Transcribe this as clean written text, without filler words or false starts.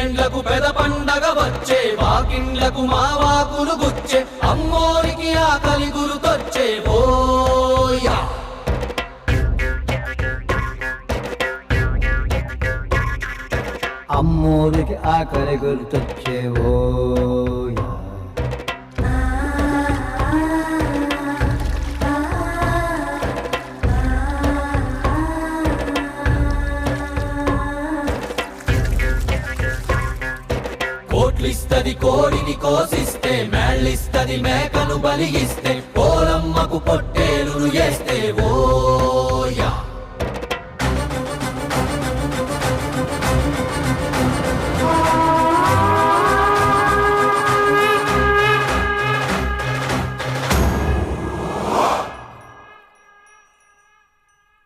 వెయ్యేండ్లకు పెద పండగ వచ్చే వాకిండ్లకు మావాకులు గుచ్చే అమ్మోరికి ఆకలి గురుతొచ్చే ఓయా అమ్మోరికి ఆకలి గుర్తొచ్చే ఓయా కోట్లిస్తది కోడిని కోసిస్తే మేళ్ళిస్తది మేకను బలిగిస్తే పోలమ్మకు పొట్టేలును చేస్తే ఓయా